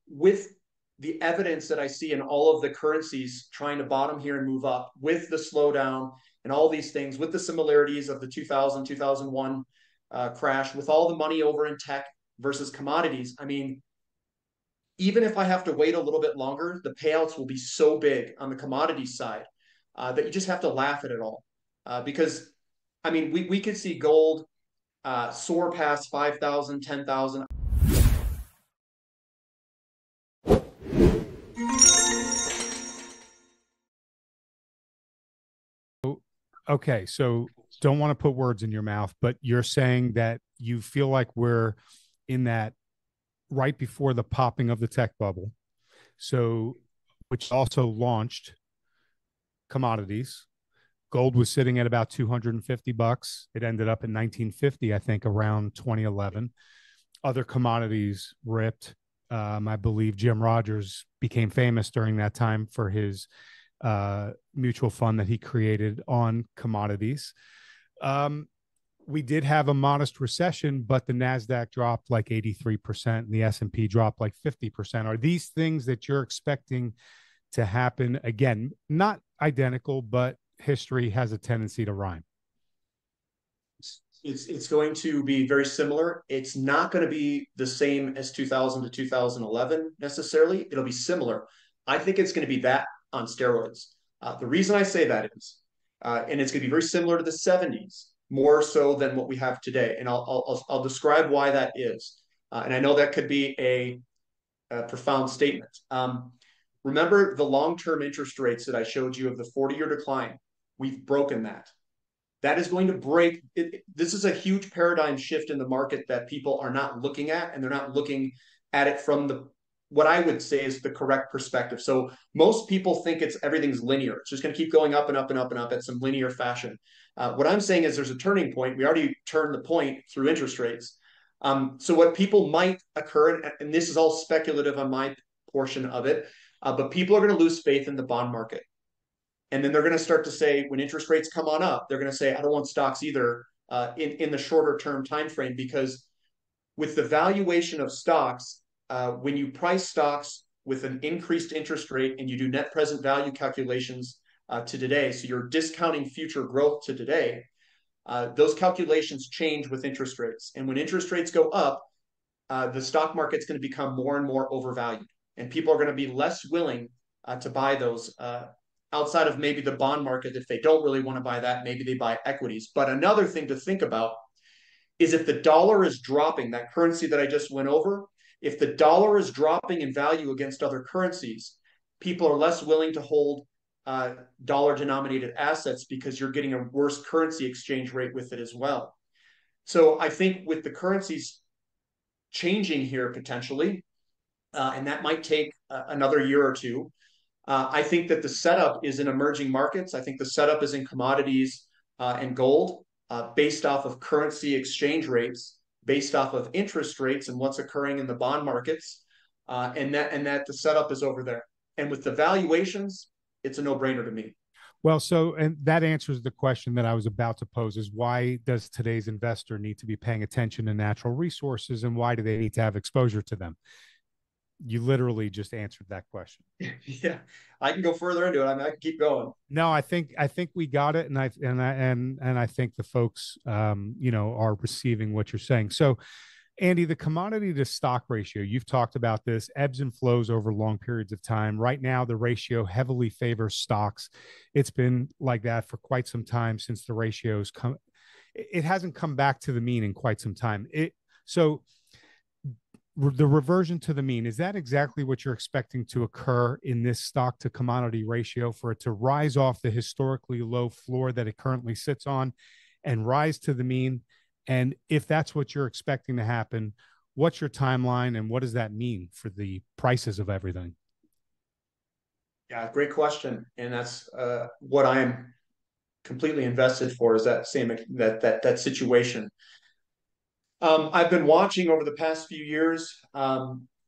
with the evidence that I see in all of the currencies trying to bottom here and move up, with the slowdown and all these things, with the similarities of the 2000, 2001 crash, with all the money over in tech versus commodities, I mean, even if I have to wait a little bit longer, the payouts will be so big on the commodity side that you just have to laugh at it all. Because, I mean, we could see gold soar past 5,000, 10,000. Okay, so don't want to put words in your mouth, but you're saying that you feel like we're in that right before the popping of the tech bubble. So, which also launched commodities. Gold was sitting at about 250 bucks. It ended up in 1950, I think, around 2011. Other commodities ripped. I believe Jim Rogers became famous during that time for his mutual fund that he created on commodities. We did have a modest recession, but the NASDAQ dropped like 83% and the S&P dropped like 50%. Are these things that you're expecting to happen again? Not identical, but history has a tendency to rhyme. It's going to be very similar. It's not going to be the same as 2000 to 2011 necessarily. It'll be similar. I think it's going to be that on steroids. The reason I say that is, and it's going to be very similar to the 70s, more so than what we have today. And I'll describe why that is. And I know that could be a profound statement. Remember the long-term interest rates that I showed you of the 40-year decline? We've broken that. That is going to break. This is a huge paradigm shift in the market that people are not looking at, and they're not looking at it from the what I would say is the correct perspective. So most people think everything's linear. It's just going to keep going up and up and up and up at some linear fashion. What I'm saying is there's a turning point. We already turned the point through interest rates. So what people might occur, and this is all speculative on my portion of it, but people are going to lose faith in the bond market. And then they're going to start to say, when interest rates come on up, they're going to say, I don't want stocks either in the shorter term time frame, because with the valuation of stocks, when you price stocks with an increased interest rate and you do net present value calculations to today, so you're discounting future growth to today, those calculations change with interest rates. And when interest rates go up, the stock market's going to become more and more overvalued. And people are going to be less willing to buy those outside of maybe the bond market. If they don't really want to buy that, maybe they buy equities. But another thing to think about is if the dollar is dropping, that currency that I just went over, if the dollar is dropping in value against other currencies, people are less willing to hold dollar denominated assets because you're getting a worse currency exchange rate with it as well. So I think with the currencies changing here potentially, and that might take another year or two, I think that the setup is in emerging markets. I think the setup is in commodities and gold based off of currency exchange rates, based off of interest rates and what's occurring in the bond markets, and that the setup is over there. And with the valuations, it's a no-brainer to me. Well, so, and that answers the question that I was about to pose is why does today's investor need to be paying attention to natural resources and why do they need to have exposure to them? You literally just answered that question. Yeah, I can go further into it. I mean, I can keep going. No, I think we got it, and I think the folks, are receiving what you're saying. So, Andy, the commodity to stock ratio, you've talked about this, ebbs and flows over long periods of time. Right now, the ratio heavily favors stocks. It's been like that for quite some time since the ratios come. It hasn't come back to the mean in quite some time. So the reversion to the mean, is that exactly what you're expecting to occur in this stock to commodity ratio, for it to rise off the historically low floor that it currently sits on and rise to the mean? And if that's what you're expecting to happen, what's your timeline and what does that mean for the prices of everything? Yeah, great question. And that's what I'm completely invested for, is that same that situation. I've been watching over the past few years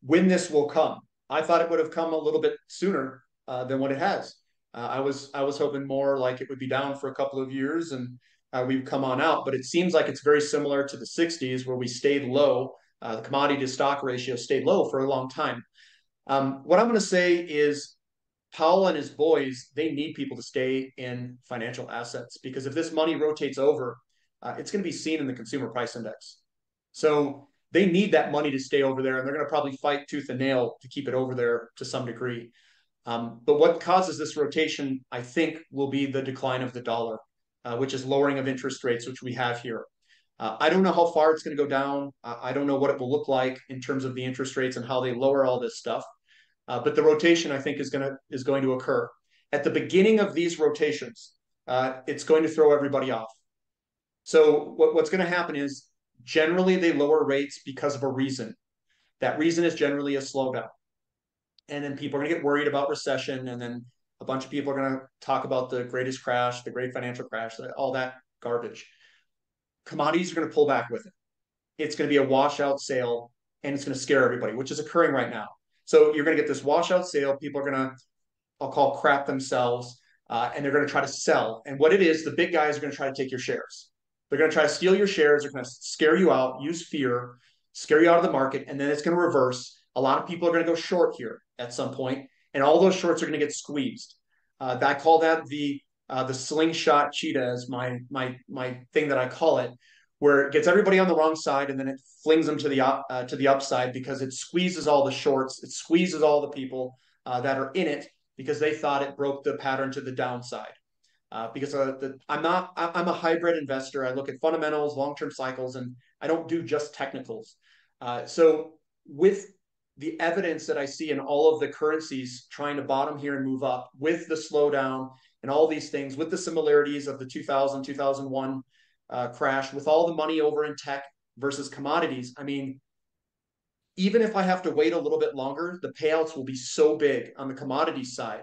when this will come. I thought it would have come a little bit sooner than what it has. I was hoping more like it would be down for a couple of years and we've come on out, but it seems like it's very similar to the 60s where we stayed low. The commodity to stock ratio stayed low for a long time. What I'm going to say is Powell and his boys, they need people to stay in financial assets because if this money rotates over, it's going to be seen in the consumer price index. So they need that money to stay over there, and they're going to probably fight tooth and nail to keep it over there to some degree. But what causes this rotation, I think, will be the decline of the dollar, which is lowering of interest rates, which we have here. I don't know how far it's going to go down. I don't know what it will look like in terms of the interest rates and how they lower all this stuff. But the rotation, I think, is going to occur. At the beginning of these rotations, it's going to throw everybody off. So what's going to happen is generally they lower rates because of a reason. That reason is generally a slowdown. And then people are going to get worried about recession. And then a bunch of people are going to talk about the greatest crash, the great financial crash, all that garbage. Commodities are going to pull back with it. It's going to be a washout sale and it's going to scare everybody, which is occurring right now. So you're going to get this washout sale. People are going to, I'll call crap themselves, and they're going to try to sell. And what it is, the big guys are going to try to take your shares. They're going to try to steal your shares. They're going to scare you out, use fear, scare you out of the market, and then it's going to reverse. A lot of people are going to go short here at some point, and all those shorts are going to get squeezed. I call that the slingshot cheetah is my thing that I call it, where it gets everybody on the wrong side and then it flings them to the upside because it squeezes all the shorts, it squeezes all the people that are in it because they thought it broke the pattern to the downside. Because I'm a hybrid investor. I look at fundamentals, long-term cycles, and I don't do just technicals. So with the evidence that I see in all of the currencies trying to bottom here and move up, with the slowdown and all these things, with the similarities of the 2000, 2001 crash, with all the money over in tech versus commodities, I mean, even if I have to wait a little bit longer, the payouts will be so big on the commodities side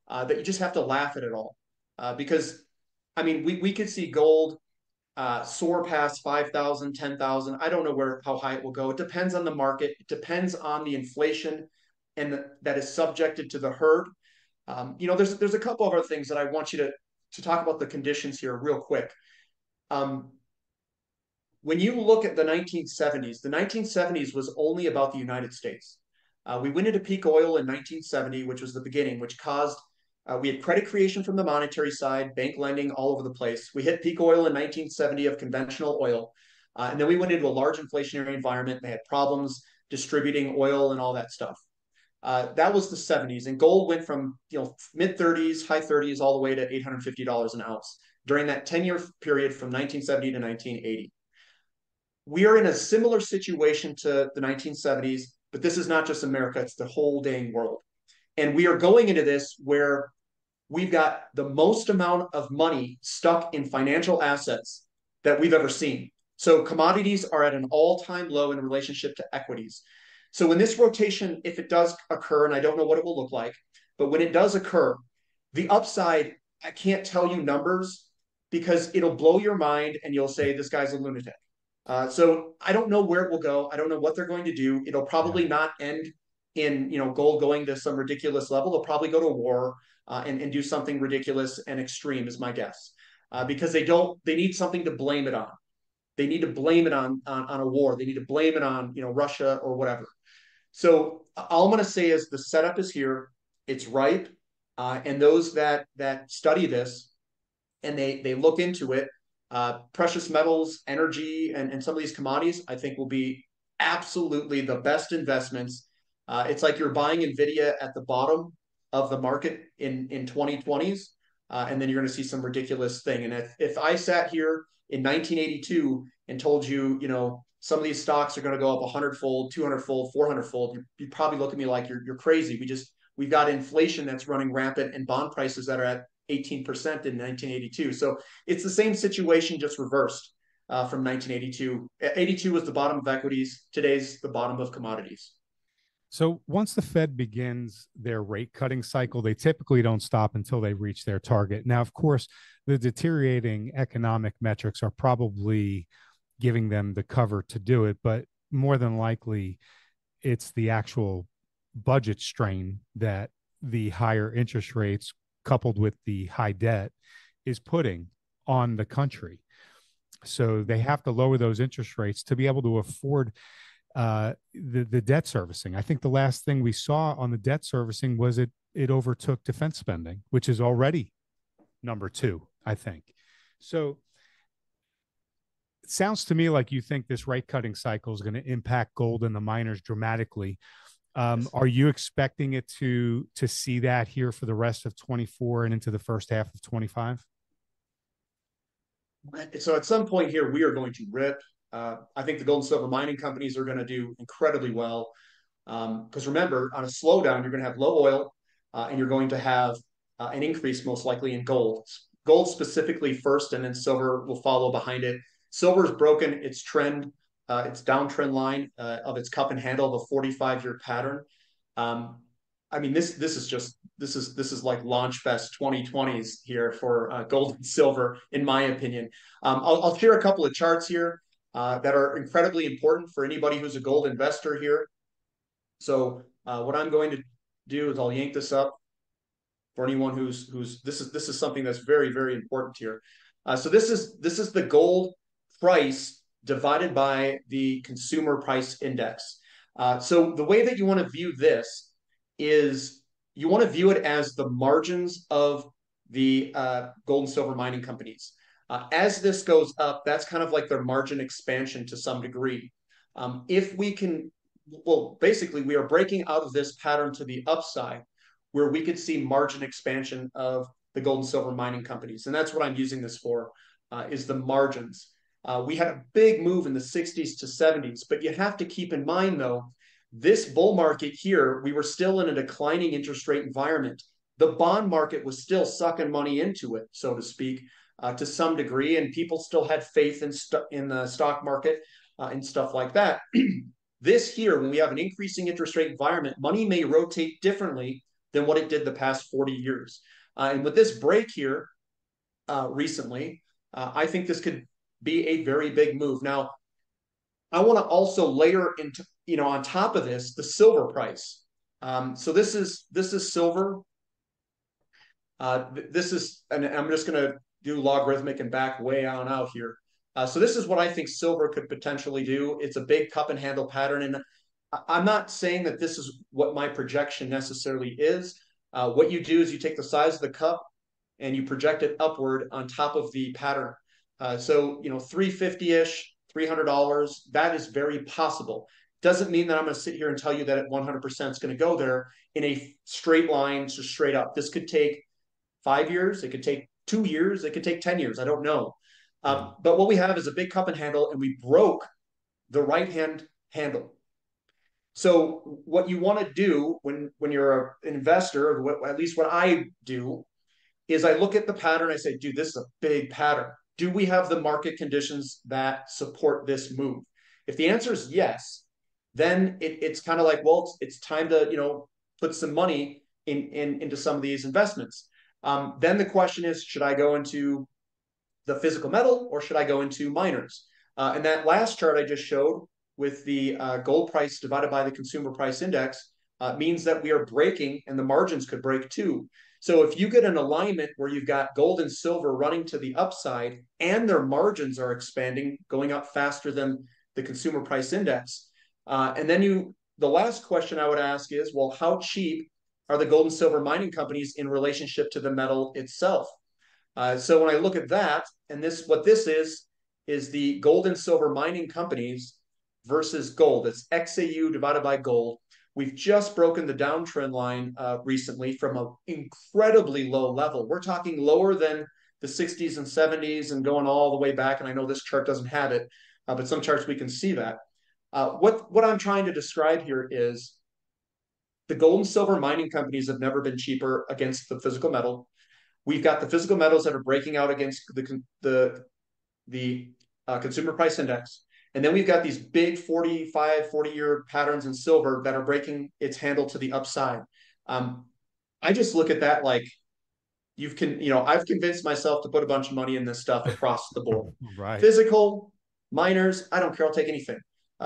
that you just have to laugh at it all. Because, I mean, we could see gold soar past 5,000, 10,000. I don't know how high it will go. It depends on the market. It depends on the inflation and that is subjected to the herd. There's a couple of other things that I want you to talk about the conditions here real quick. When you look at the 1970s was only about the United States. We went into peak oil in 1970, which was the beginning, which caused we had credit creation from the monetary side, bank lending all over the place. We hit peak oil in 1970 of conventional oil. And then we went into a large inflationary environment. They had problems distributing oil and all that stuff. That was the 70s. And gold went from mid 30s, high 30s, all the way to $850 an ounce during that 10-year period from 1970 to 1980. We are in a similar situation to the 1970s, but this is not just America, it's the whole dang world. And we are going into this where we've got the most amount of money stuck in financial assets that we've ever seen. So commodities are at an all-time low in relationship to equities. So when this rotation, if it does occur, and I don't know what it will look like, but when it does occur, the upside, I can't tell you numbers because it'll blow your mind and you'll say, this guy's a lunatic. So I don't know where it will go. I don't know what they're going to do. It'll probably not end in gold going to some ridiculous level. They'll probably go to war and do something ridiculous and extreme is my guess. Because they need something to blame it on. They need to blame it on a war. They need to blame it on Russia or whatever. So all I'm going to say is the setup is here. It's ripe. And those that study this and they look into it, precious metals, energy, and some of these commodities, I think will be absolutely the best investments. It's like you're buying NVIDIA at the bottom of the market in 2020s, and then you're going to see some ridiculous thing. And if I sat here in 1982 and told you, some of these stocks are going to go up 100-fold, 200-fold, 400-fold, you'd probably look at me like you're crazy. We've got inflation that's running rampant and bond prices that are at 18% in 1982. So it's the same situation, just reversed from 1982. 82 was the bottom of equities. Today's the bottom of commodities. So once the Fed begins their rate cutting cycle, they typically don't stop until they reach their target. Now, of course, the deteriorating economic metrics are probably giving them the cover to do it, but more than likely it's the actual budget strain that the higher interest rates coupled with the high debt is putting on the country. So they have to lower those interest rates to be able to afford the debt servicing. I think the last thing we saw on the debt servicing was it overtook defense spending, which is already number two, I think. So it sounds to me like you think this rate cutting cycle is going to impact gold and the miners dramatically. Are you expecting it to see that here for the rest of 24 and into the first half of 25? So at some point here, we are going to rip. I think the gold and silver mining companies are going to do incredibly well. Because remember, on a slowdown, you're going to have low oil, and you're going to have an increase most likely in gold. Gold specifically first, and then silver will follow behind it. Silver has broken its trend, its downtrend line of its cup and handle of a 45-year pattern. I mean, this is like Launchfest 2020s here for gold and silver, in my opinion. I'll share a couple of charts here that are incredibly important for anybody who's a gold investor here. So what I'm going to do is I'll yank this up for anyone who's this is something that's very, very important here. So this is the gold price divided by the consumer price index. So the way that you want to view this is you want to view it as the margins of the gold and silver mining companies. As this goes up, that's kind of like their margin expansion to some degree. If we can, well, basically, we are breaking out of this pattern to the upside where we could see margin expansion of the gold and silver mining companies. And that's what I'm using this for, is the margins. We had a big move in the 60s to 70s, but you have to keep in mind, though, this bull market here, we were still in a declining interest rate environment. The bond market was still sucking money into it, so to speak, to some degree, and people still had faith in the stock market and stuff like that. This here, when we have an increasing interest rate environment, money may rotate differently than what it did the past 40 years. And with this break here recently, I think this could be a very big move. Now, I want to also layer into, on top of this, the silver price. So this is silver. This is, and I'm just going to do logarithmic and back way on out here. So this is what I think silver could potentially do. It's a big cup and handle pattern. And I'm not saying that this is what my projection necessarily is. What you do is you take the size of the cup and you project it upward on top of the pattern. So, 350-ish, $300, that is very possible. Doesn't mean that I'm going to sit here and tell you that at 100% is going to go there in a straight line to straight up. This could take 5 years. It could take 2 years. It could take 10 years. I don't know. But what we have is a big cup and handle, and we broke the right-hand handle. So what you want to do when you're an investor, or at least what I do, is I look at the pattern. I say, dude, this is a big pattern. Do we have the market conditions that support this move? If the answer is yes, then it's kind of like, well, it's time to put some money into some of these investments. Then the question is, should I go into the physical metal or should I go into miners? And that last chart I just showed with the gold price divided by the consumer price index means that we are breaking, and the margins could break too. So if you get an alignment where you've got gold and silver running to the upside and their margins are expanding, going up faster than the consumer price index, and then the last question I would ask is, well, how cheap are the gold and silver mining companies in relationship to the metal itself? So when I look at that, and what this is the gold and silver mining companies versus gold. It's XAU divided by gold. We've just broken the downtrend line recently from an incredibly low level. We're talking lower than the 60s and 70s and going all the way back. And I know this chart doesn't have it, but some charts we can see that. What I'm trying to describe here is the gold and silver mining companies have never been cheaper against the physical metal. We've got the physical metals that are breaking out against the consumer price index. And then we've got these big 40-year patterns in silver that are breaking its handle to the upside. I just look at that like I've convinced myself to put a bunch of money in this stuff across the board. Right. Physical, miners, I don't care. I'll take anything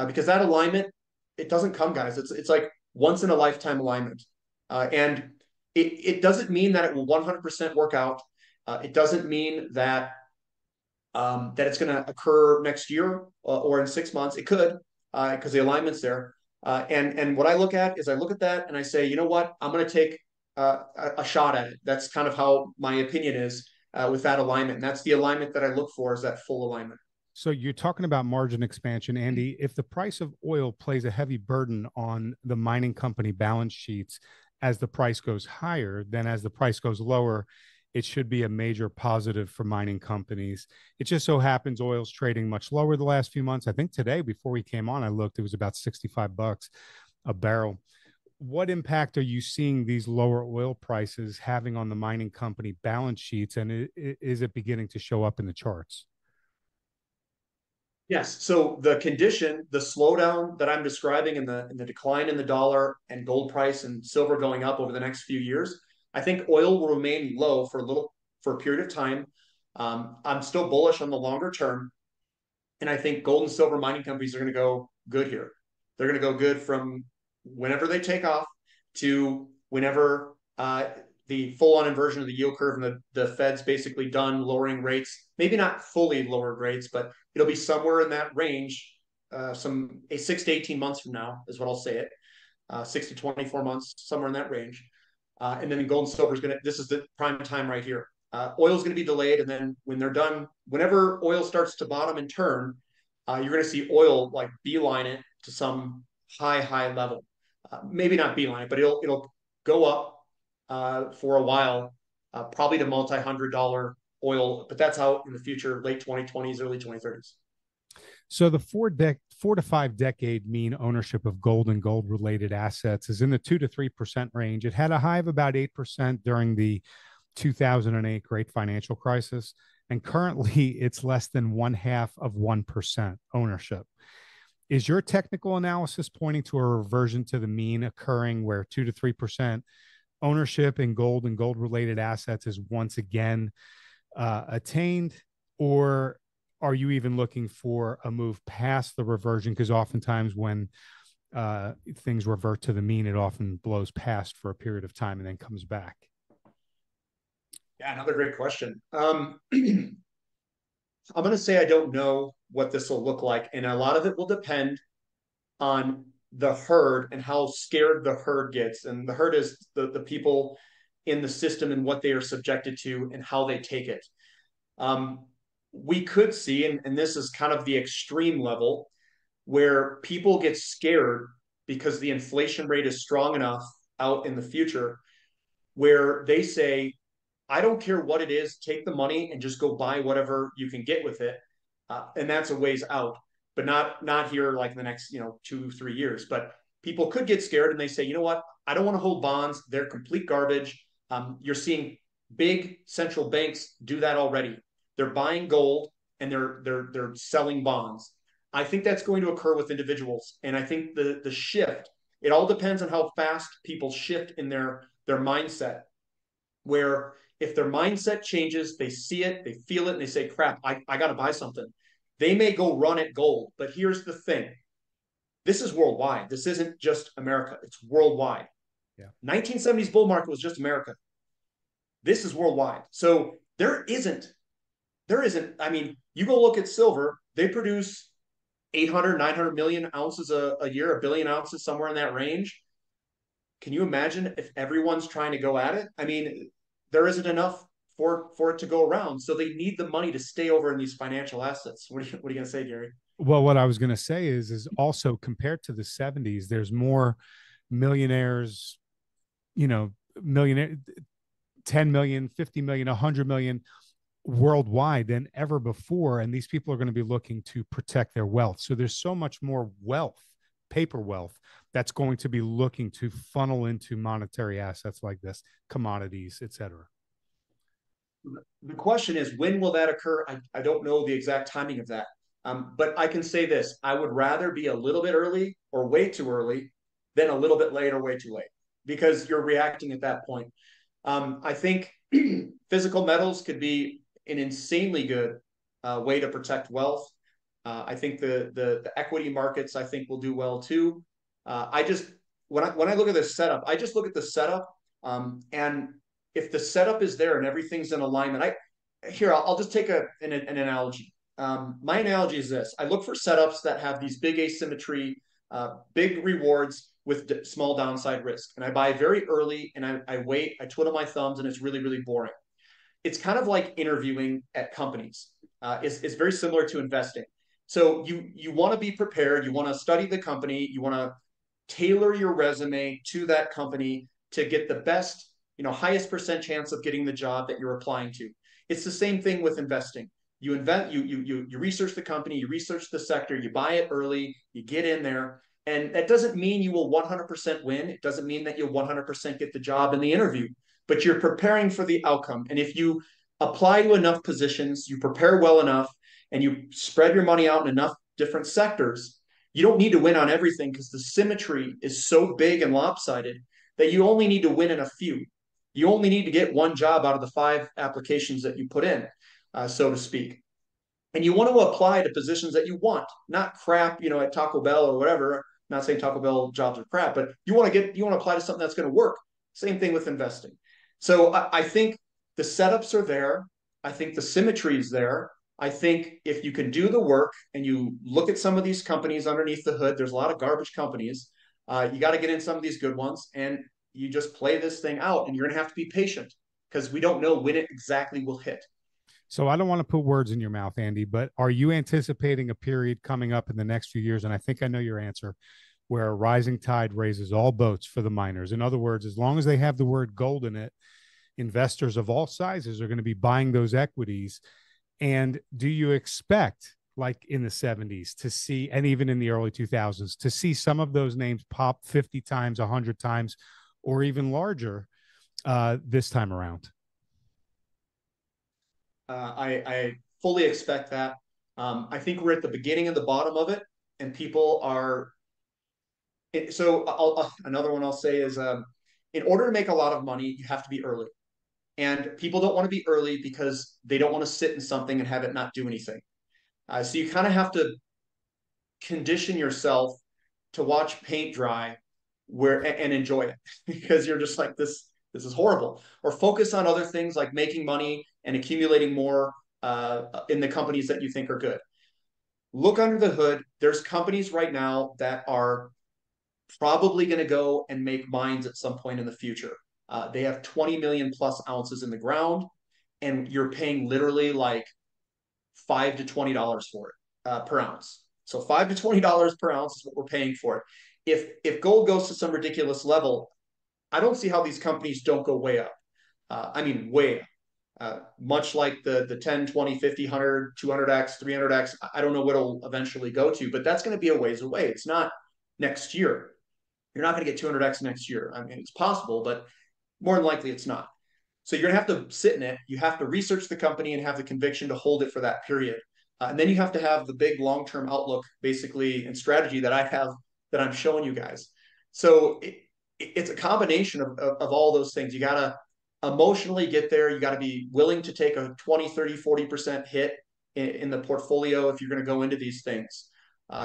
because that alignment, it doesn't come, guys. It's like once in a lifetime alignment. And it doesn't mean that it will 100% work out. It doesn't mean that it's going to occur next year or in 6 months. It could. because the alignment's there. And what I look at is I look at that and I say, you know what, I'm going to take a shot at it. That's kind of how my opinion is with that alignment. And that's the alignment that I look for, is that full alignment. So you're talking about margin expansion, Andy. If the price of oil plays a heavy burden on the mining company balance sheets as the price goes higher, then as the price goes lower, it should be a major positive for mining companies. It just so happens oil's trading much lower the last few months. I think today, before we came on, I looked, it was about $65 a barrel. What impact are you seeing these lower oil prices having on the mining company balance sheets? And is it beginning to show up in the charts? Yes. So the condition, the slowdown that I'm describing in the decline in the dollar and gold price and silver going up over the next few years, I think oil will remain low for a period of time. I'm still bullish on the longer term, and I think gold and silver mining companies are going to go good here. They're going to go good from whenever they take off to whenever the full-on inversion of the yield curve and the Fed's basically done lowering rates. Maybe not fully lowered rates, but it'll be somewhere in that range. 6 to 18 months from now is what I'll say it. 6 to 24 months, somewhere in that range. And then gold and silver is going to, this is the prime time right here. Oil is going to be delayed. And then when they're done, whenever oil starts to bottom and turn, you're going to see oil like beeline it to some high level. Maybe not beeline it, but it'll go up for a while, probably to multi-$100 oil, but that's out in the future, late 2020s, early 2030s. So the 4 to 5 decade mean ownership of gold and gold related assets is in the 2 to 3% range. It had a high of about 8% during the 2008 great financial crisis. And currently it's less than 0.5% ownership. Is your technical analysis pointing to a reversion to the mean occurring where 2 to 3% ownership in gold and gold related assets is once again attained? Or are you even looking for a move past the reversion? Because oftentimes when things revert to the mean, it often blows past for a period of time and then comes back. Yeah, another great question. I'm going to say I don't know what this will look like, and a lot of it will depend on the herd and how scared the herd gets. And the herd is the people in the system and what they are subjected to and how they take it. We could see, and this is kind of the extreme level, where people get scared because the inflation rate is strong enough out in the future where they say, I don't care what it is, take the money and just go buy whatever you can get with it. And that's a ways out, but not here like in the next 2-3 years. But people could get scared and they say, you know what, I don't want to hold bonds. They're complete garbage. You're seeing big central banks do that already. They're buying gold and they're selling bonds. I think that's going to occur with individuals. And I think the shift, it all depends on how fast people shift in their mindset, where if their mindset changes, they see it, they feel it, and they say, crap, I got to buy something. They may go run at gold. But here's the thing. This is worldwide. This isn't just America. It's worldwide. Yeah. 1970s bull market was just America. This is worldwide. So there isn't, I mean, you go look at silver, they produce 800, 900 million ounces a year, a billion ounces, somewhere in that range. Can you imagine if everyone's trying to go at it? I mean, there isn't enough for it to go around. So they need the money to stay over in these financial assets. What are you going to say, Gary? Well, what I was going to say is also compared to the 70s, there's more millionaires, millionaire, 10 million, 50 million, 100 million worldwide than ever before. And these people are going to be looking to protect their wealth. So there's so much more wealth, paper wealth, that's going to be looking to funnel into monetary assets like this, commodities, et cetera. The question is, when will that occur? I don't know the exact timing of that. But I can say this, I would rather be a little bit early or way too early than a little bit late or way too late, because you're reacting at that point. I think physical metals could be an insanely good way to protect wealth. I think the equity markets, I think, will do well too. When I look at this setup, I just look at the setup, and if the setup is there and everything's in alignment, I'll just take an analogy. My analogy is this. I look for setups that have these big asymmetry, big rewards with small downside risk. And I buy very early and I wait, I twiddle my thumbs, and it's really, really boring. It's kind of like interviewing at companies. It's very similar to investing. So you want to be prepared. You want to study the company. You want to tailor your resume to that company to get the best, highest percent chance of getting the job that you're applying to. It's the same thing with investing. You invent, you research the company, you research the sector, you buy it early, you get in there, and that doesn't mean you will 100% win. It doesn't mean that you'll 100% get the job in the interview, but you're preparing for the outcome. And if you apply to enough positions, you prepare well enough, and you spread your money out in enough different sectors, you don't need to win on everything because the symmetry is so big and lopsided that you only need to win in a few. You only need to get one job out of the 5 applications that you put in, so to speak. And you want to apply to positions that you want, not crap, at Taco Bell or whatever. I'm not saying Taco Bell jobs are crap, but you want to apply to something that's going to work. Same thing with investing. So I think the setups are there. I think the symmetry is there. I think if you can do the work and you look at some of these companies underneath the hood, there's a lot of garbage companies. You got to get in some of these good ones, and you just play this thing out, and you're going to have to be patient because we don't know when it exactly will hit. So I don't want to put words in your mouth, Andy, but are you anticipating a period coming up in the next few years? And I think I know your answer, where a rising tide raises all boats for the miners. In other words, as long as they have the word gold in it, investors of all sizes are going to be buying those equities. And do you expect, like in the 70s, to see, and even in the early 2000s, to see some of those names pop 50 times, 100 times, or even larger this time around? I fully expect that. I think we're at the beginning of the bottom of it, and people are. So another one I'll say is, in order to make a lot of money, you have to be early, and people don't want to be early because they don't want to sit in something and have it not do anything. So you kind of have to condition yourself to watch paint dry, and enjoy it because you're just like this. This is horrible. Or focus on other things like making money and accumulating more in the companies that you think are good. Look under the hood. There's companies right now that are probably going to go and make mines at some point in the future. They have 20 million plus ounces in the ground, and you're paying literally like $5 to $20 for it per ounce. So $5 to $20 per ounce is what we're paying for it. If gold goes to some ridiculous level, I don't see how these companies don't go way up. I mean, way up. Much like the 10, 20, 50, 100, 200x, 300x. I don't know what it'll eventually go to, but that's going to be a ways away. It's not next year. You're not going to get 200x next year. I mean, it's possible, but more than likely it's not. So you're going to have to sit in it. You have to research the company and have the conviction to hold it for that period. And then you have to have the big long-term outlook, basically, and strategy that I have that I'm showing you guys. So it's a combination of all those things. You got to emotionally get there. You got to be willing to take a 20, 30, 40% hit in the portfolio if you're going to go into these things.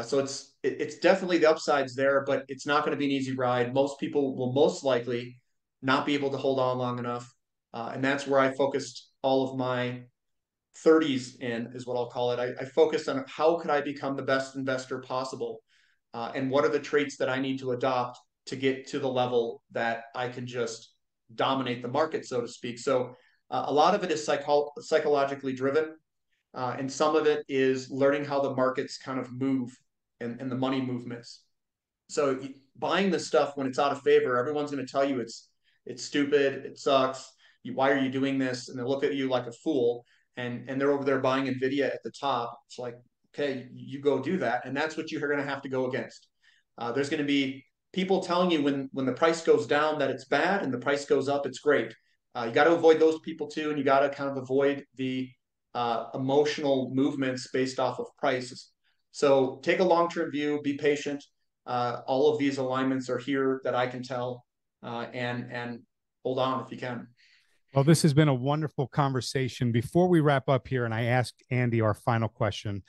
So it's definitely the upsides there, but it's not going to be an easy ride. Most people will most likely not be able to hold on long enough. And that's where I focused all of my 30s in, is what I'll call it. I focused on how could I become the best investor possible, and what are the traits that I need to adopt to get to the level that I can just dominate the market, so to speak. So a lot of it is psychologically driven, and some of it is learning how the markets kind of move and the money movements. So buying this stuff when it's out of favor, everyone's going to tell you it's stupid, it sucks. Why are you doing this? And they look at you like a fool, and they're over there buying Nvidia at the top. It's like, okay, you go do that, and that's what you're going to have to go against. There's going to be people telling you when the price goes down that it's bad, and the price goes up, it's great. You got to avoid those people too, and you got to kind of avoid the emotional movements based off of prices. So take a long-term view, be patient. All of these alignments are here that I can tell, and hold on if you can. Well, this has been a wonderful conversation. Before we wrap up here, and I ask Andy our final question,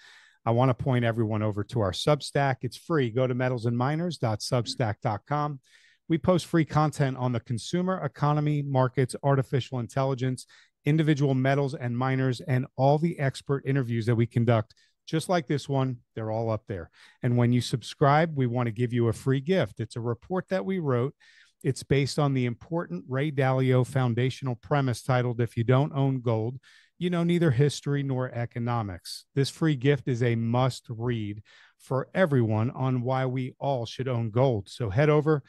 I want to point everyone over to our Substack. It's free. Go to metalsandminers.substack.com. We post free content on the consumer, economy, markets, artificial intelligence, individual metals and miners, and all the expert interviews that we conduct, just like this one. They're all up there. And when you subscribe, we want to give you a free gift. It's a report that we wrote. It's based on the important Ray Dalio foundational premise titled, "If you don't own gold, you know neither history nor economics." This free gift is a must read for everyone on why we all should own gold. So head over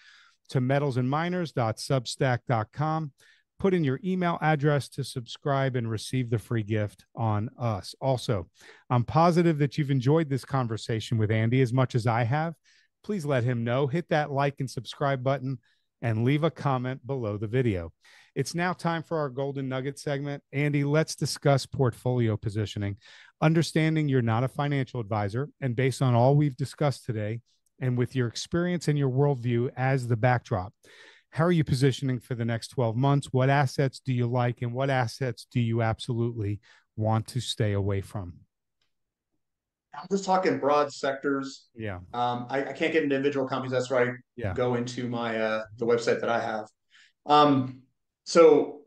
to metalsandminers.substack.com, put in your email address to subscribe and receive the free gift on us. Also, I'm positive that you've enjoyed this conversation with Andy as much as I have. Please let him know. Hit that like and subscribe button and leave a comment below the video. It's now time for our Golden Nugget segment. Andy, let's discuss portfolio positioning. Understanding you're not a financial advisor, and based on all we've discussed today, and with your experience and your worldview as the backdrop, how are you positioning for the next 12 months? What assets do you like, and what assets do you absolutely want to stay away from? I'm just talking broad sectors. Yeah. I can't get into individual companies. That's where I go into my the website that I have. So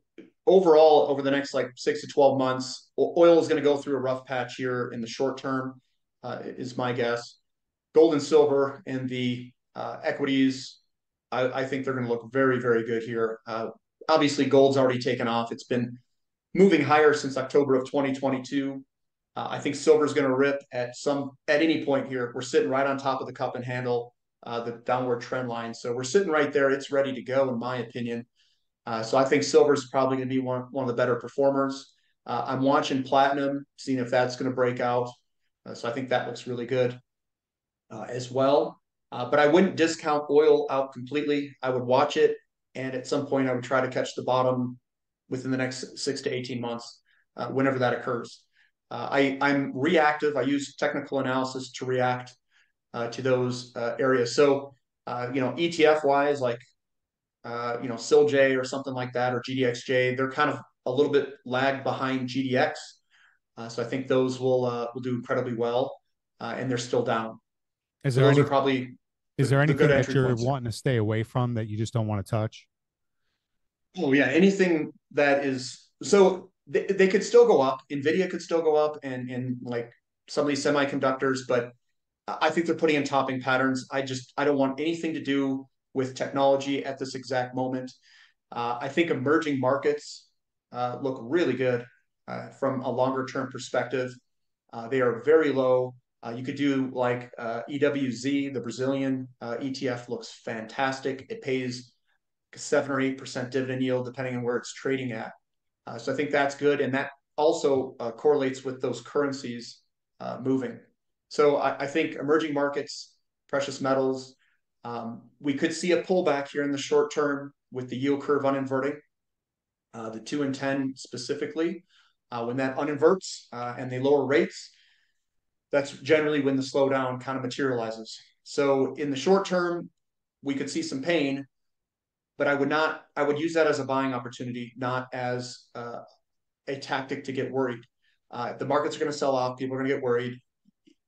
overall, over the next like 6 to 12 months, oil is going to go through a rough patch here in the short term, is my guess. Gold and silver and the equities, I think they're going to look very, very good here. Obviously, gold's already taken off. It's been moving higher since October of 2022. I think silver is going to rip at any point here. We're sitting right on top of the cup and handle, the downward trend line. So we're sitting right there. It's ready to go, in my opinion. So I think silver is probably going to be one of the better performers. I'm watching platinum, seeing if that's going to break out. So I think that looks really good as well. But I wouldn't discount oil out completely. I would watch it, and at some point I would try to catch the bottom within the next 6 to 18 months, whenever that occurs. I'm reactive. I use technical analysis to react to those areas. So, ETF wise, like, SILJ or something like that, or GDXJ, they're kind of a little bit lagged behind GDX. So I think those will do incredibly well, and they're still down. Is So there those any, are probably is there the good anything that entry you're points. wanting to stay away from that you just don't want to touch? Oh yeah, anything that is so they could still go up. Nvidia could still go up, and like some of these semiconductors, but I think they're putting in topping patterns. I don't want anything to do with technology at this exact moment. I think emerging markets look really good from a longer term perspective. They are very low. You could do like EWZ, the Brazilian ETF looks fantastic. It pays 7 or 8% dividend yield, depending on where it's trading at. So I think that's good. And that also correlates with those currencies moving. So I think emerging markets, precious metals, we could see a pullback here in the short term with the yield curve uninverting, the 2 and 10 specifically. When that uninverts and they lower rates, that's generally when the slowdown kind of materializes. So in the short term, we could see some pain, but I would use that as a buying opportunity, not as a tactic to get worried. If the markets are going to sell off, people are going to get worried.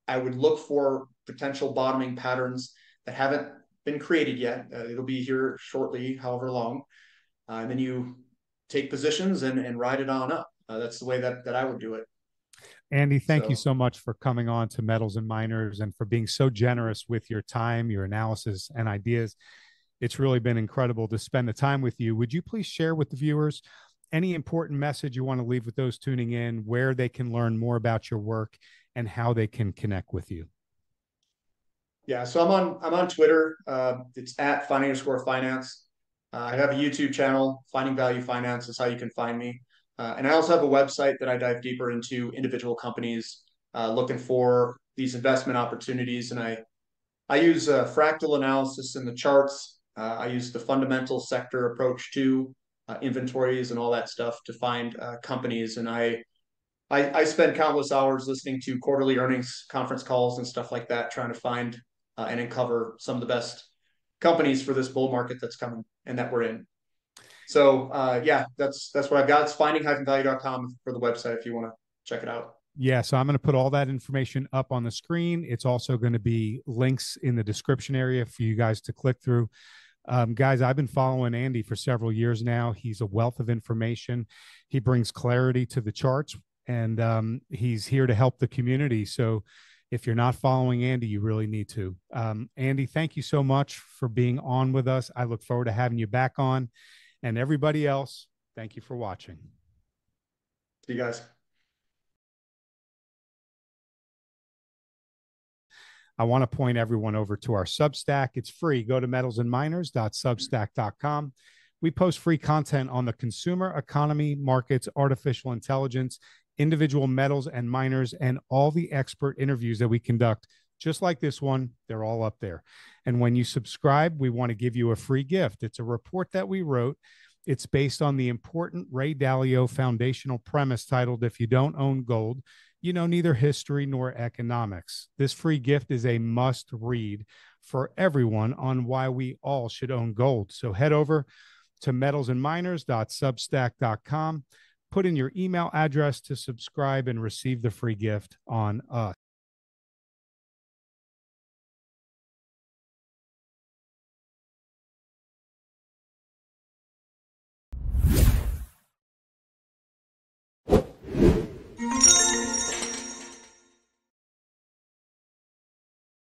I would look for potential bottoming patterns that haven't been created yet. It'll be here shortly, however long. And then you take positions and ride it on up. That's the way that I would do it. Andy, thank you so much for coming on to Metals and Miners and for being so generous with your time, your analysis, and ideas. It's really been incredible to spend the time with you. Would you please share with the viewers any important message you want to leave with those tuning in, where they can learn more about your work and how they can connect with you? Yeah, so I'm on Twitter. It's at @finding_finance. I have a YouTube channel, Finding Value Finance is how you can find me. And I also have a website that I dive deeper into individual companies looking for these investment opportunities. And I use fractal analysis in the charts. I use the fundamental sector approach to inventories and all that stuff to find companies. And I spend countless hours listening to quarterly earnings conference calls and stuff like that, trying to find and uncover some of the best companies for this bull market that's coming and that we're in. So yeah, that's what I've got. It's finding-value.com for the website if you want to check it out. Yeah, so I'm going to put all that information up on the screen. It's also going to be links in the description area for you guys to click through. Guys, I've been following Andy for several years now. He's a wealth of information. He brings clarity to the charts, and he's here to help the community. So if you're not following Andy, you really need to. Andy, thank you so much for being on with us. I look forward to having you back on. And everybody else, thank you for watching. See you guys. I want to point everyone over to our Substack. It's free. Go to metalsandminers.substack.com. We post free content on the consumer, economy, markets, artificial intelligence, individual metals and miners, and all the expert interviews that we conduct, just like this one. They're all up there. And when you subscribe, we want to give you a free gift. It's a report that we wrote. It's based on the important Ray Dalio foundational premise titled, "If you don't own gold, you know neither history nor economics." This free gift is a must read for everyone on why we all should own gold. So head over to metalsandminers.substack.com, put in your email address to subscribe and receive the free gift on us.